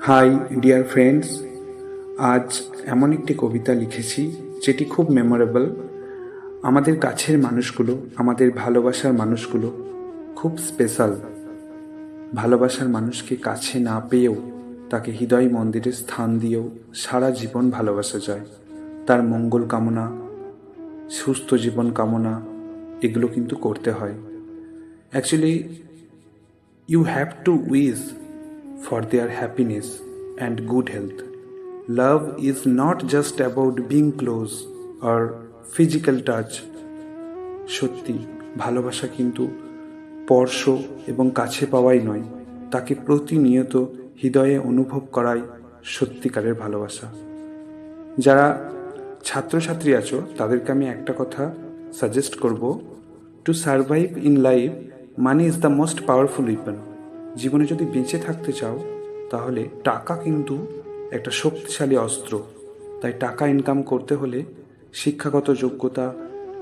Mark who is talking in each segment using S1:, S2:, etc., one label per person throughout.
S1: High dear friends, আজ এমন একটি কবিতা লিখেছি যেটি খুব মেমোরেবল। আমাদের কাছের মানুষগুলো, আমাদের ভালোবাসার মানুষগুলো খুব স্পেশাল। ভালোবাসার মানুষকে কাছে না পেয়েও তাকে হৃদয় মন্দিরে স্থান দিয়েও সারা জীবন ভালোবাসা যায়। তার মঙ্গল কামনা, সুস্থ জীবন কামনা এগুলো কিন্তু করতে হয়। Actually you have to wish for their happiness and good health. Love is not just about being close or physical touch. সত্যি ভালোবাসা কিন্তু স্পর্শ এবং কাছে পাওয়াই নয়, তাকে প্রতিনিয়ত হৃদয়ে অনুভব করাই সত্যিকারের ভালোবাসা। যারা ছাত্রছাত্রী আছো তাদেরকে আমি একটা কথা সাজেস্ট করব, to survive in life money is the most powerful weapon. জীবনে যদি বেঁচে থাকতে চাও তাহলে টাকা কিন্তু একটা শক্তিশালী অস্ত্র। তাই টাকা ইনকাম করতে হলে শিক্ষাগত যোগ্যতা,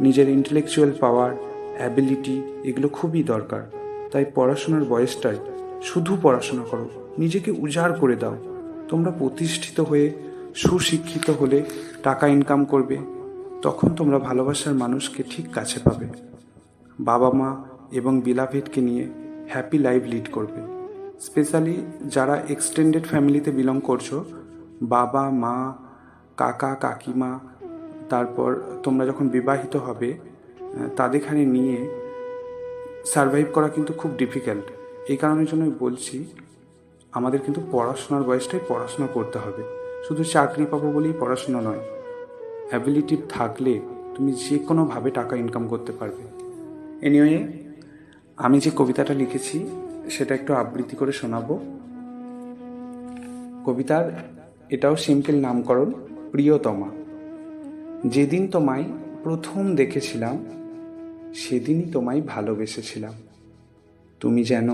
S1: নিজের ইন্টেলেকচুয়াল পাওয়ার, অ্যাবিলিটি এগুলো খুবই দরকার। তাই পড়াশোনার বয়সটায় শুধু পড়াশোনা করো, নিজেকে উজাড় করে দাও। তোমরা প্রতিষ্ঠিত হয়ে সুশিক্ষিত হলে টাকা ইনকাম করবে, তখন তোমরা ভালোবাসার মানুষকে ঠিক কাছে পাবে। বাবা মা এবং বিলাভেডকে নিয়ে হ্যাপি লাইফ লিড করবে। স্পেশালি যারা এক্সটেন্ডেড ফ্যামিলিতে বিলং করছো, বাবা মা, কাকা কাকিমা, তারপর তোমরা যখন বিবাহিত হবে তাদেরখানে নিয়ে সারভাইভ করা কিন্তু খুব ডিফিকাল্ট। এই কারণের জন্যই বলছি, আমাদের কিন্তু পড়াশোনার বয়সটাই পড়াশোনা করতে হবে। শুধু চাকরি পাবো বলেই পড়াশোনা নয়, অ্যাবিলিটি থাকলে তুমি যে কোনোভাবে টাকা ইনকাম করতে পারবে। এনিওয়ে, আমি যে কবিতাটা লিখেছি সেটা একটু আবৃত্তি করে শোনাবো। কবিতার এটাও সিম্পল নামকরণ, প্রিয়তমা। যেদিন তোমায় প্রথম দেখেছিলাম সেদিনই তোমায় ভালোবেসেছিলাম। তুমি যেন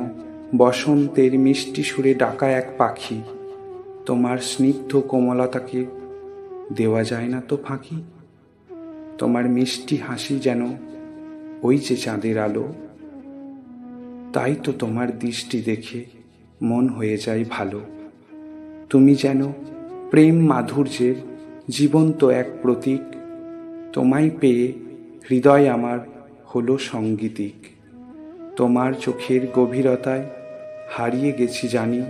S1: বসন্তের মিষ্টি সুরে ডাকা এক পাখি, তোমার স্নিগ্ধ কোমলতাকে দেওয়া যায় না তো ফাঁকি। তোমার মিষ্টি হাসি যেন ওই যে চাঁদের আলো, তাই তো তোমার দৃষ্টি দেখে মন হয়ে যায় ভালো। তুমি যেন প্রেম মাধুর্যের জীবন্ত এক প্রতীক, তোমায় পেয়ে হৃদয় আমার হলো সঙ্গীতিক। তোমার চোখের গভীরতায় হারিয়ে গেছি জানি,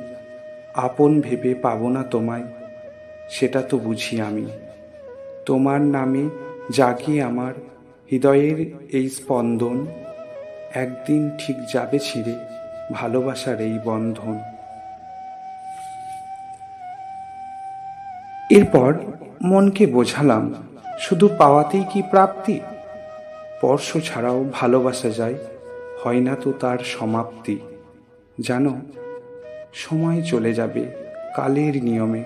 S1: আপন ভেবে পাবো না তোমায়, সেটা তো বুঝি আমি। তোমার নামে জাগিয়ে আমার হৃদয়ের এই স্পন্দন, একদিন ঠিক যাবে ছিঁড়ে ভালোবাসার এই বন্ধন। এরপর মনকে বোঝালাম, শুধু পাওয়াতেই কি প্রাপ্তি? স্পর্শ ছাড়াও ভালোবাসা যায়, হয় না তো তার সমাপ্তি। জানো, সময় চলে যাবে কালের নিয়মে,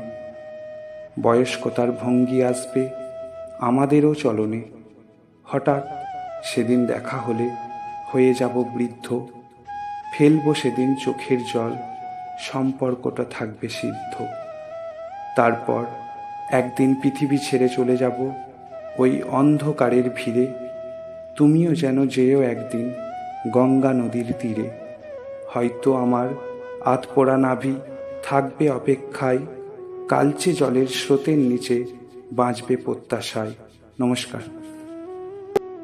S1: বয়স্কতার ভঙ্গি আসবে আমাদেরও চলনে। হঠাৎ সেদিন দেখা হলে হয়ে যাব বৃদ্ধ, ফেলবো সেদিন চোখের জল, সম্পর্কটা থাকবে সিদ্ধ। তারপর একদিন পৃথিবী ছেড়ে চলে যাব ওই অন্ধকারের ভিড়ে, তুমিও যেন যেও একদিন গঙ্গা নদীর তীরে। হয়তো আমার আধপোড়া নাভি থাকবে অপেক্ষায়, কালচে জলের স্রোতের নিচে বাঁচবে প্রত্যাশায়। নমস্কার।